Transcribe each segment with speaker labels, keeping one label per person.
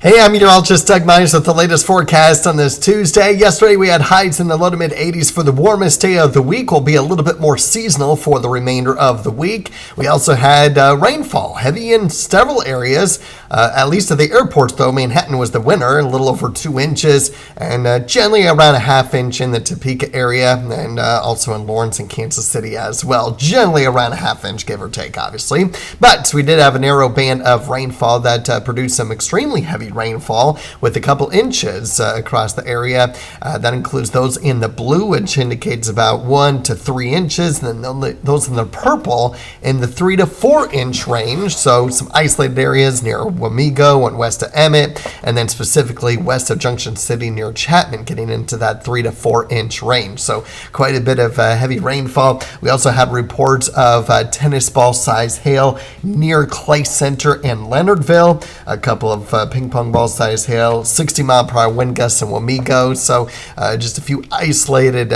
Speaker 1: Hey, I'm meteorologist Doug Myers with the latest forecast on this Tuesday. Yesterday we had highs in the low to mid 80s for the warmest day of the week. Will be a little bit more seasonal for the remainder of the week. We also had rainfall, heavy in several areas, at least at the airports though. Manhattan was the winner, a little over 2 inches, and generally around a half inch in the Topeka area, and also in Lawrence and Kansas City as well. Generally around a half inch, give or take, obviously. But we did have a narrow band of rainfall that produced some extremely heavy rainfall with a couple inches across the area. That includes those in the blue, which indicates about 1 to 3 inches, and then those in the purple in the 3 to 4 inch range. So some isolated areas near Wamego and west of Emmett, and then specifically west of Junction City near Chapman, getting into that 3 to 4 inch range. So quite a bit of heavy rainfall. We also had reports of tennis ball size hail near Clay Center and Leonardville, a couple of ping pong ball size hail, 60 mile per hour wind gusts in Wamego. So just a few isolated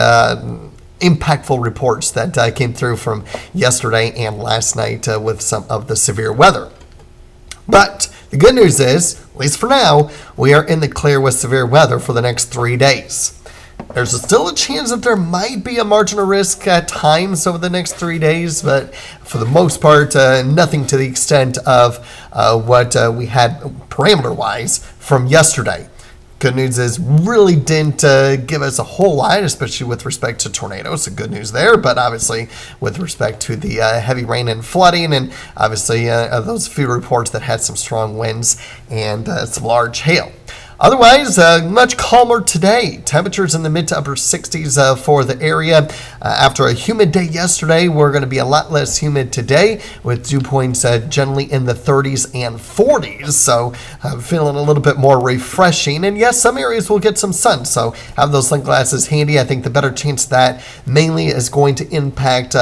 Speaker 1: impactful reports that came through from yesterday and last night with some of the severe weather. But the good news is, at least for now, we are in the clear with severe weather for the next 3 days. There's still a chance that there might be a marginal risk at times over the next 3 days, but for the most part, nothing to the extent of what we had parameter-wise from yesterday. Good news is really didn't give us a whole lot, especially with respect to tornadoes. So good news there, but obviously with respect to the heavy rain and flooding, and obviously those few reports that had some strong winds and some large hail. Otherwise, much calmer today. Temperatures in the mid to upper 60s for the area. After a humid day yesterday, we're going to be a lot less humid today with dew points generally in the 30s and 40s. So feeling a little bit more refreshing. And yes, some areas will get some sun. So have those sunglasses handy. I think the better chance of that mainly is going to impact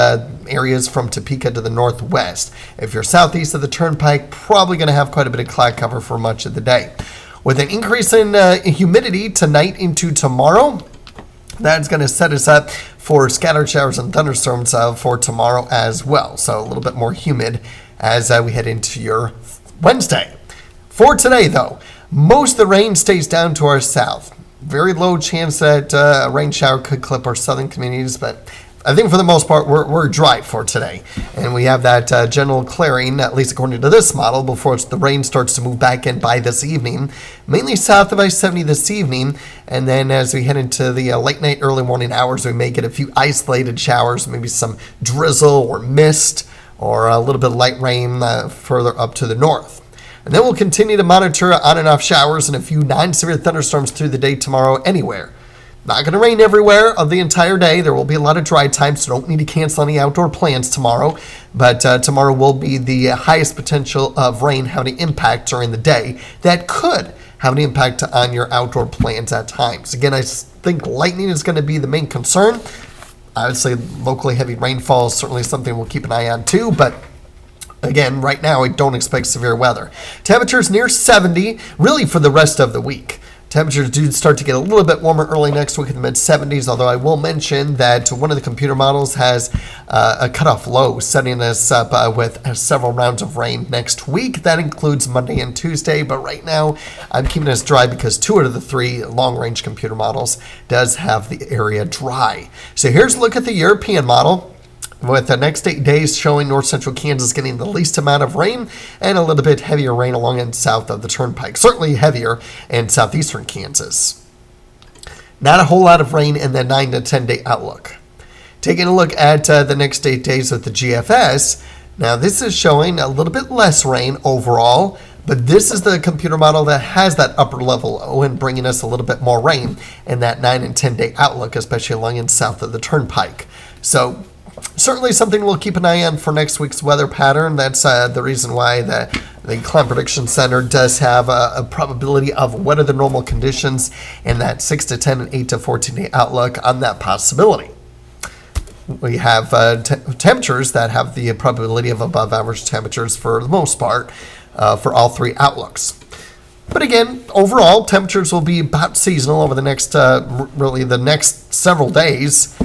Speaker 1: areas from Topeka to the northwest. If you're southeast of the Turnpike, probably going to have quite a bit of cloud cover for much of the day. With an increase in humidity tonight into tomorrow, that's going to set us up for scattered showers and thunderstorms for tomorrow as well. So a little bit more humid as we head into your Wednesday. For today, though, most of the rain stays down to our south. Very low chance that a rain shower could clip our southern communities, but I think for the most part, we're dry for today. And we have that general clearing, at least according to this model, before the rain starts to move back in by this evening, mainly south of I-70 this evening. And then as we head into the late night, early morning hours, we may get a few isolated showers, maybe some drizzle or mist, or a little bit of light rain further up to the north. And then we'll continue to monitor on and off showers and a few non-severe thunderstorms through the day tomorrow anywhere. Not going to rain everywhere of the entire day. There will be a lot of dry time, so don't need to cancel any outdoor plans tomorrow. But tomorrow will be the highest potential of rain having an impact during the day that could have an impact on your outdoor plans at times. Again, I think lightning is going to be the main concern. I would say locally heavy rainfall is certainly something we'll keep an eye on too, but again, right now I don't expect severe weather. Temperatures near 70 really for the rest of the week. Temperatures do start to get a little bit warmer early next week in the mid-70s, although I will mention that one of the computer models has a cutoff low, setting us up with several rounds of rain next week. That includes Monday and Tuesday, but right now I'm keeping us dry because 2 out of the 3 long-range computer models does have the area dry. So here's a look at the European model, with the next 8 days showing north central Kansas getting the least amount of rain and a little bit heavier rain along and south of the Turnpike. Certainly heavier in southeastern Kansas. Not a whole lot of rain in the 9 to 10 day outlook. Taking a look at the next 8 days with the GFS. Now this is showing a little bit less rain overall, but this is the computer model that has that upper level and bringing us a little bit more rain in that 9 and 10 day outlook, especially along and south of the Turnpike. So certainly something we'll keep an eye on for next week's weather pattern. That's the reason why the Climate Prediction Center does have a probability of wetter than normal conditions in that 6 to 10 and 8 to 14 day outlook on that possibility. We have temperatures that have the probability of above average temperatures for the most part for all 3 outlooks. But again, overall, temperatures will be about seasonal over the next, really the next several days.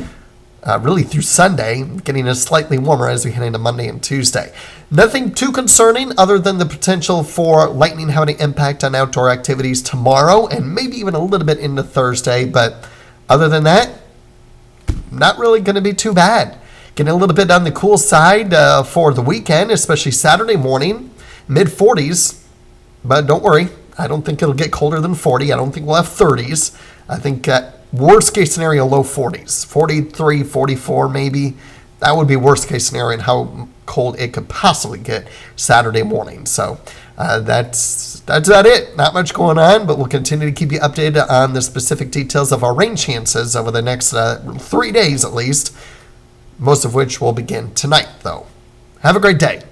Speaker 1: really through Sunday, getting us slightly warmer as we head into Monday and Tuesday. Nothing too concerning other than the potential for lightning having an impact on outdoor activities tomorrow and maybe even a little bit into Thursday. But other than that, not really going to be too bad. Getting a little bit on the cool side for the weekend, especially Saturday morning, mid-40s. But don't worry, I don't think it'll get colder than 40. I don't think we'll have 30s. I think worst case scenario, low 40s, 43, 44 maybe. That would be worst case scenario and how cold it could possibly get Saturday morning. So that's about it. Not much going on, but we'll continue to keep you updated on the specific details of our rain chances over the next 3 days at least, most of which will begin tonight, though. Have a great day.